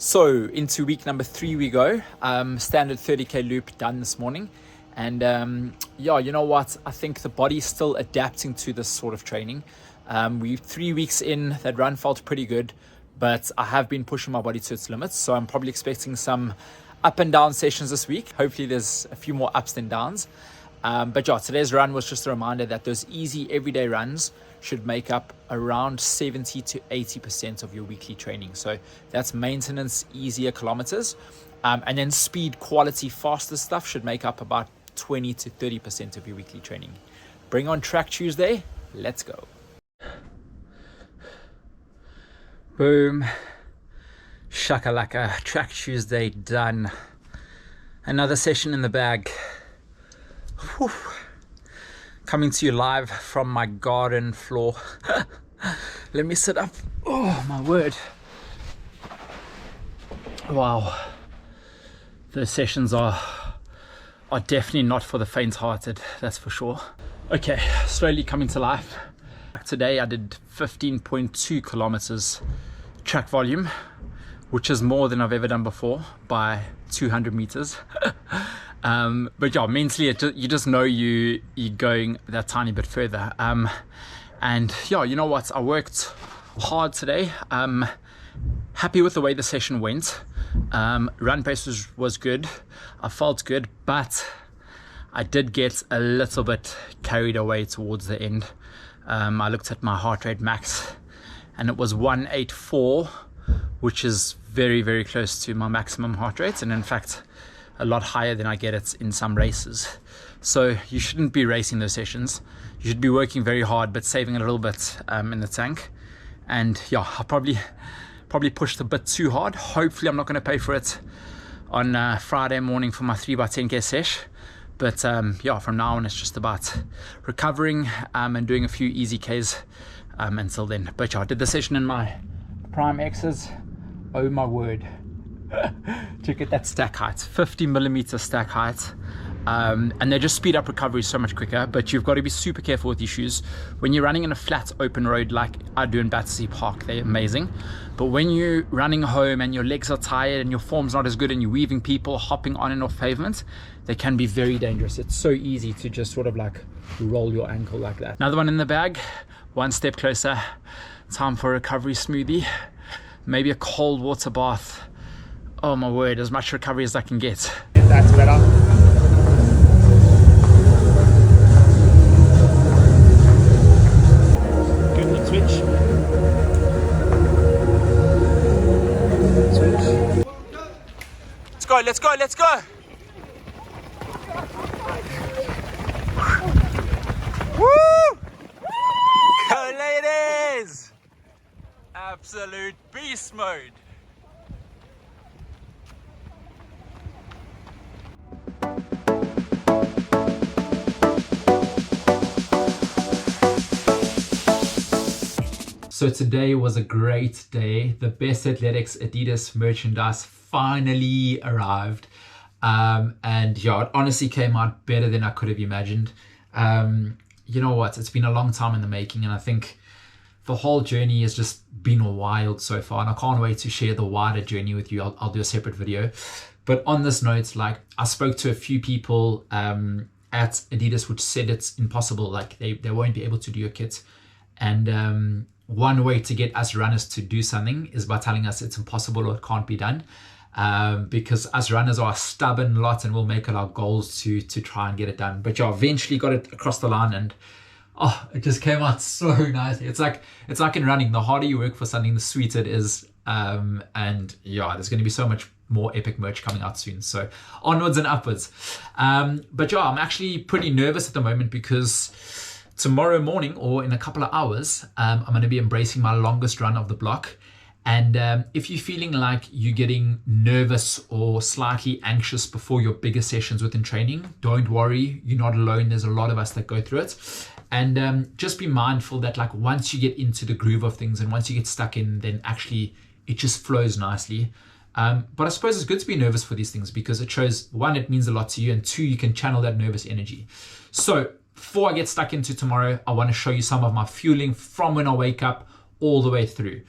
So into week number 3 we go. Standard 30k loop done this morning. And yeah, you know what? I think the body's still adapting to this sort of training. We're 3 weeks in, that run felt pretty good, but I have been pushing my body to its limits. So I'm probably expecting some up and down sessions this week. Hopefully there's a few more ups than downs. But yeah, today's run was just a reminder that those easy everyday runs should make up around 70 to 80% of your weekly training. So that's maintenance, easier kilometers. And then speed, quality, faster stuff should make up about 20 to 30% of your weekly training. Bring on Track Tuesday. Let's go. Boom. Shakalaka. Track Tuesday done. Another session in the bag. Whew. Coming to you live from my garden floor. Let me sit up. Oh my word. Wow. Those sessions are definitely not for the faint-hearted, that's for sure. Okay, slowly coming to life. Today I did 15.2 kilometers track volume, which is more than I've ever done before by 200 meters. But yeah, mentally you just know you're going that tiny bit further. And yeah, you know what? I worked hard today. Happy with the way the session went. Run pace was good. I felt good, but I did get a little bit carried away towards the end. I looked at my heart rate max and it was 184, which is very, very close to my maximum heart rate. And in fact, a lot higher than I get it in some races. So you shouldn't be racing those sessions. You should be working very hard, but saving a little bit in the tank. And yeah, I probably pushed a bit too hard. Hopefully I'm not going to pay for it on Friday morning for my 3x10k sesh. But yeah, from now on it's just about recovering and doing a few easy Ks until then. But yeah, I did the session in my prime X's. Oh my word. Check at that stack height, 50 millimeter stack height. And they just speed up recovery so much quicker, but you've got to be super careful with these shoes. When you're running in a flat open road like I do in Battersea Park, they're amazing. But when you're running home and your legs are tired and your form's not as good and you're weaving people, hopping on and off pavement, they can be very dangerous. It's so easy to just sort of like roll your ankle like that. Another one in the bag, one step closer. Time for a recovery smoothie, maybe a cold water bath. Oh my word, as much recovery as I can get. That's better. Good switch. Switch. Let's go. Woo! Go ladies! Absolute beast mode. So today was a great day. The Best Athletics Adidas merchandise finally arrived. And yeah, it honestly came out better than I could have imagined. You know what? It's been a long time in the making, and I think the whole journey has just been wild so far, and I can't wait to share the wider journey with you. I'll do a separate video. But on this note, like, I spoke to a few people at Adidas which said it's impossible, like they won't be able to do a kit. And one way to get us runners to do something is by telling us it's impossible or it can't be done, because us runners are a stubborn lot and we'll make it our goals to try and get it done. But yeah, eventually got it across the line, and oh, it just came out so nicely. It's like in running, the harder you work for something, the sweeter it is. And yeah, there's going to be so much more epic merch coming out soon, so onwards and upwards. But yeah, I'm actually pretty nervous at the moment because tomorrow morning, or in a couple of hours, I'm going to be embracing my longest run of the block. And if you're feeling like you're getting nervous or slightly anxious before your bigger sessions within training, don't worry, you're not alone. There's a lot of us that go through it. And just be mindful that, like, once you get into the groove of things and once you get stuck in, then actually it just flows nicely. But I suppose it's good to be nervous for these things because it shows, one, it means a lot to you, and two, you can channel that nervous energy. So before I get stuck into tomorrow, I want to show you some of my fueling from when I wake up all the way through.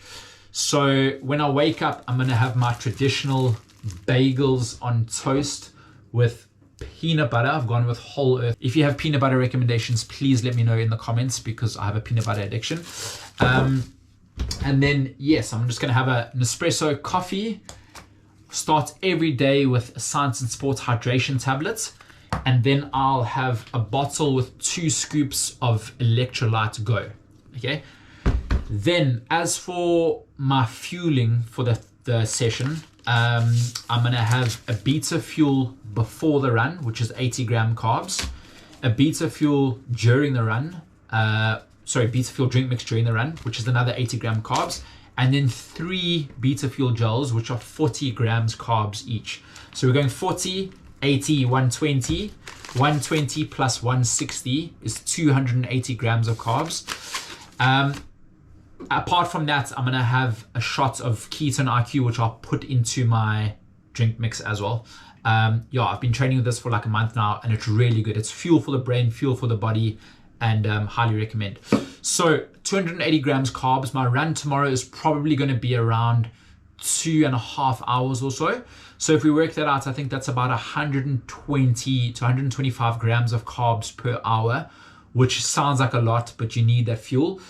So when I wake up, I'm gonna have my traditional bagels on toast with peanut butter. I've gone with whole earth. If you have peanut butter recommendations, please let me know in the comments, because I have a peanut butter addiction. And then, yes, I'm just gonna have an espresso coffee. Start every day with Science and Sports hydration tablets. And then I'll have a bottle with 2 scoops of electrolyte go, okay? Then as for my fueling for the session, I'm gonna have a beta fuel before the run, which is 80 gram carbs, a beta fuel during the run, beta fuel drink mix during the run, which is another 80 gram carbs, and then 3 beta fuel gels, which are 40 grams carbs each. So we're going 40, 80, 120. 120 plus 160 is 280 grams of carbs. Apart from that, I'm gonna have a shot of Ketone IQ, which I'll put into my drink mix as well. I've been training with this for like a month now, and it's really good. It's fuel for the brain, fuel for the body, and highly recommend. So 280 grams carbs. My run tomorrow is probably going to be around 2.5 hours or so. So if we work that out, I think that's about 120 to 125 grams of carbs per hour, which sounds like a lot, but you need that fuel.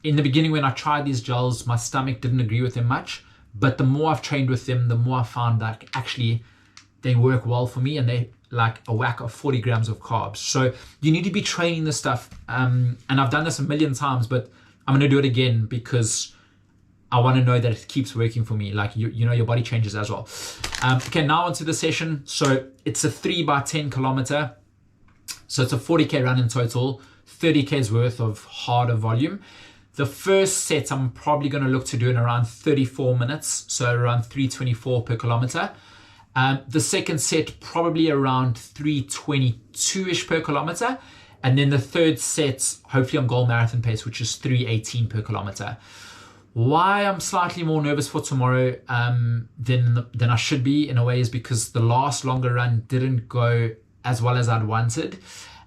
In the beginning, when I tried these gels, my stomach didn't agree with them much, but the more I've trained with them, the more I found that actually they work well for me, and they like a whack of 40 grams of carbs. So you need to be training this stuff. And I've done this a million times, but I'm going to do it again because I want to know that it keeps working for me. Like, you know, your body changes as well. Okay, now onto the session. So it's a 3x10 kilometer. So it's a 40K run in total, 30K's worth of harder volume. The first set, I'm probably going to look to do in around 34 minutes. So around 324 per kilometer. The second set, probably around 322-ish per kilometer. And then the third set, hopefully on goal marathon pace, which is 318 per kilometer. Why I'm slightly more nervous for tomorrow than I should be in a way is because the last longer run didn't go as well as I'd wanted.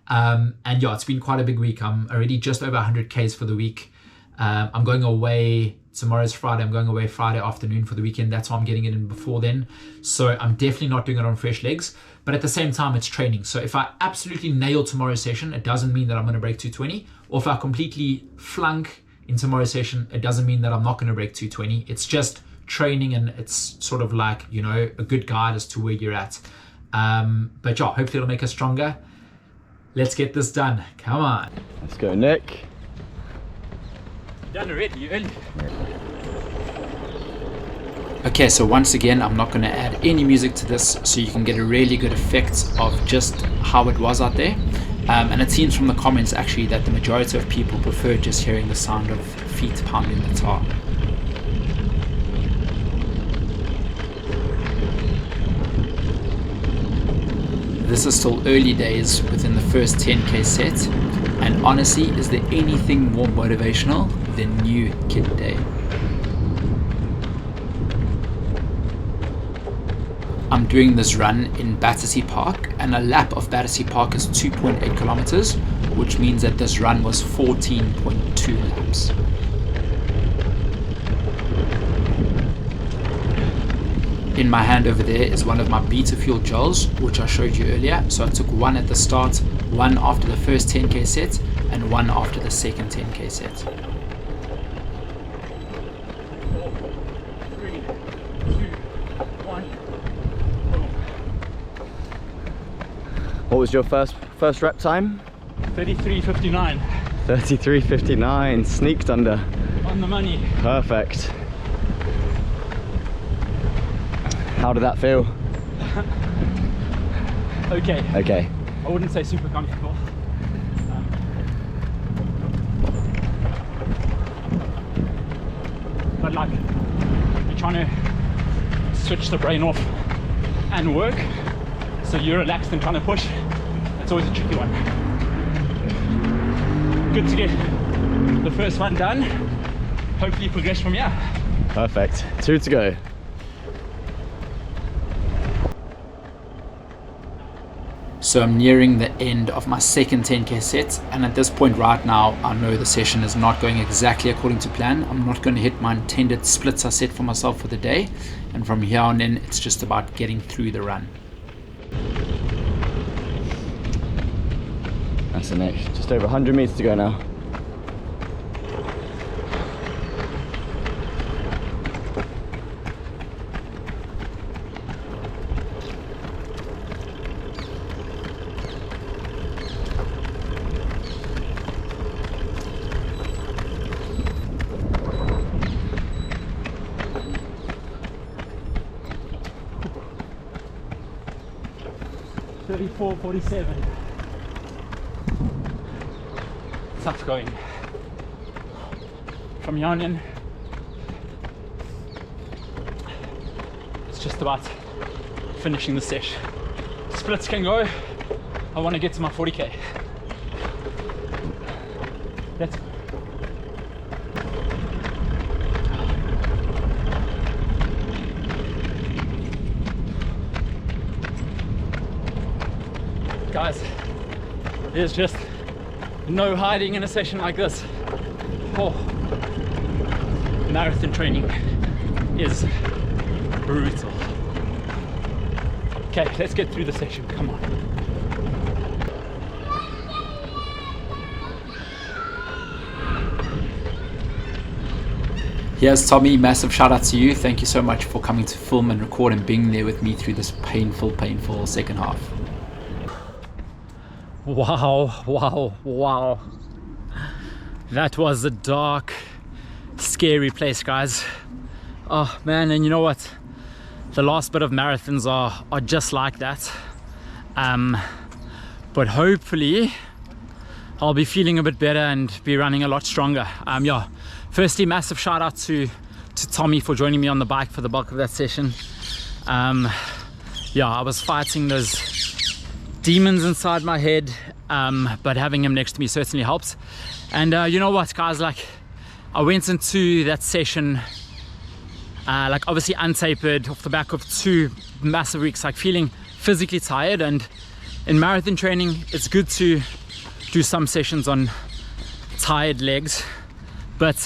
And yeah, it's been quite a big week. I'm already just over 100Ks for the week. I'm going away. Tomorrow's Friday. I'm going away Friday afternoon for the weekend. That's why I'm getting it in before then. So I'm definitely not doing it on fresh legs. But at the same time, it's training. So if I absolutely nail tomorrow's session, it doesn't mean that I'm going to break 220. Or if I completely flunk in tomorrow's session, it doesn't mean that I'm not going to break 220. It's just training, and it's sort of like, you know, a good guide as to where you're at. But yeah, hopefully it'll make us stronger. Let's get this done. Come on. Let's go, Nick. Done already, you early. Okay, so once again, I'm not going to add any music to this, so you can get a really good effect of just how it was out there. And it seems from the comments actually that the majority of people prefer just hearing the sound of feet pounding the tar. This is still early days within the first 10K set, and honestly, is there anything more motivational than New Kid Day? I'm doing this run in Battersea Park, and a lap of Battersea Park is 2.8 kilometers, which means that this run was 14.2 laps. In my hand over there is one of my Beta Fuel gels, which I showed you earlier. So I took one at the start, one after the first 10K set, and one after the second 10K set. 4, 3, 2, 1. What was your first rep time? 33:59. 33:59, sneaked under. On the money. Perfect. How did that feel? Okay. Okay. I wouldn't say super comfortable. But like, you're trying to switch the brain off and work, so you're relaxed and trying to push. It's always a tricky one. Good to get the first one done. Hopefully progress from here. Perfect. 2 to go. So I'm nearing the end of my second 10k set, and at this point right now I know the session is not going exactly according to plan. I'm not going to hit my intended splits I set for myself for the day, and from here on in it's just about getting through the run. That's the next, just over 100 meters to go now. .47. Tough going. From here on in, it's just about finishing the session. Splits can go. I want to get to my 40k. Let's go. Guys, there's just no hiding in a session like this. Oh, marathon training is brutal. Okay, let's get through the session, come on. Here's Tommy, massive shout out to you. Thank you so much for coming to film and record and being there with me through this painful second half. Wow. That was a dark, scary place, guys. Oh man, and you know what? The last bit of marathons are just like that. But hopefully I'll be feeling a bit better and be running a lot stronger. Yeah. Firstly, massive shout out to Tommy for joining me on the bike for the bulk of that session. Yeah, I was fighting those demons inside my head, but having him next to me certainly helps. And you know what, guys, like I went into that session like obviously untapered off the back of 2 massive weeks, like feeling physically tired. And in marathon training it's good to do some sessions on tired legs, but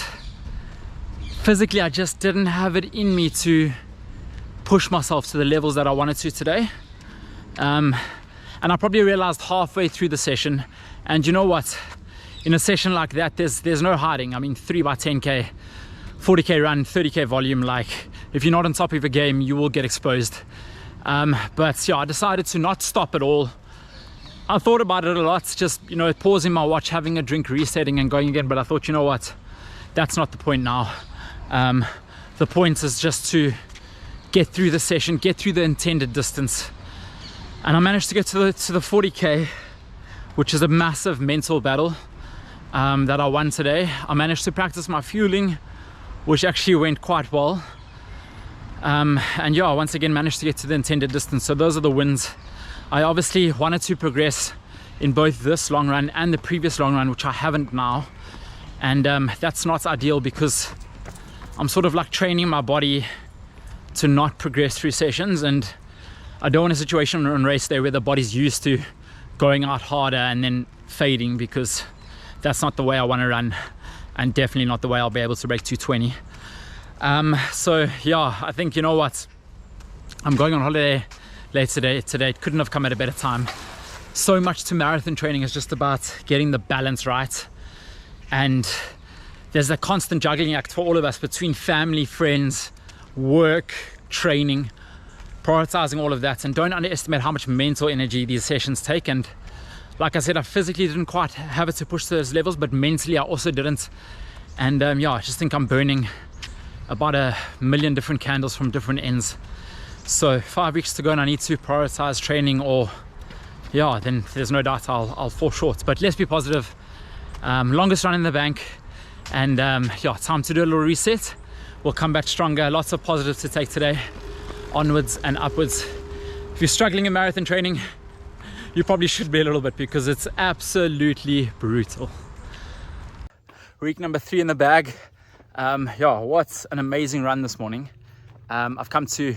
physically I just didn't have it in me to push myself to the levels that I wanted to today. And I probably realized halfway through the session, and you know what, in a session like that there's no hiding. I mean, 3x10k, 40k run, 30k volume, like if you're not on top of a game you will get exposed. But yeah, I decided to not stop at all. I thought about it a lot, just, you know, pausing my watch, having a drink, resetting and going again, but I thought, you know what, that's not the point now. The point is just to get through the session, get through the intended distance. And I managed to get to the 40k, which is a massive mental battle that I won today. I managed to practice my fueling, which actually went quite well. And yeah, I once again managed to get to the intended distance. So those are the wins. I obviously wanted to progress in both this long run and the previous long run, which I haven't now. And that's not ideal because I'm sort of like training my body to not progress through sessions, and I don't want a situation on race day where the body's used to going out harder and then fading, because that's not the way I want to run, and definitely not the way I'll be able to break 220. So yeah, I think, you know what, I'm going on holiday later today. It couldn't have come at a better time. So much to marathon training is just about getting the balance right, and there's a constant juggling act for all of us between family, friends, work, training, prioritizing all of that. And don't underestimate how much mental energy these sessions take. And like I said, I physically didn't quite have it to push to those levels, but mentally I also didn't. And yeah, I just think I'm burning about 1 million different candles from different ends. So 5 weeks to go and I need to prioritize training, or yeah, then there's no doubt I'll fall short. But let's be positive. Longest run in the bank, and yeah, time to do a little reset. We'll come back stronger. Lots of positives to take today, onwards and upwards. If you're struggling in marathon training, you probably should be a little bit, because it's absolutely brutal. Week number 3 in the bag. Yeah, what an amazing run this morning. I've come to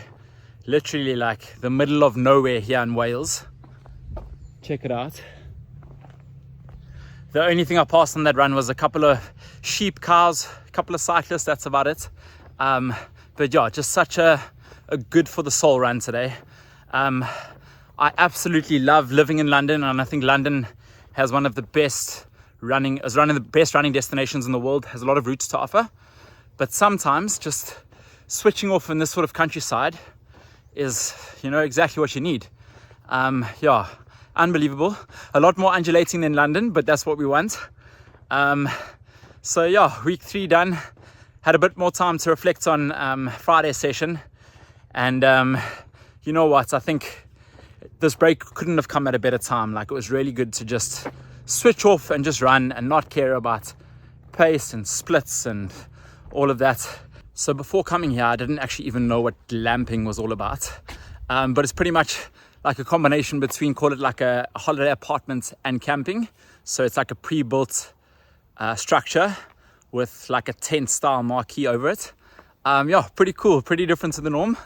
literally like the middle of nowhere here in Wales, Check it out. The only thing I passed on that run was a couple of sheep, cows, a couple of cyclists, that's about it. But yeah, just such a good for the soul run today. I absolutely love living in London, and I think London has one of the best running destinations in the world, has a lot of routes to offer. But sometimes just switching off in this sort of countryside is, exactly what you need. Yeah, unbelievable. A lot more undulating than London, but that's what we want. So yeah, week 3 done. Had a bit more time to reflect on Friday's session. And you know what? I think this break couldn't have come at a better time. Like, it was really good to just switch off and just run and not care about pace and splits and all of that. So before coming here, I didn't actually even know what glamping was all about. But it's pretty much like a combination between, call it like a holiday apartment and camping. So it's like a pre-built structure with like a tent style marquee over it. Yeah, pretty cool, pretty different to the norm.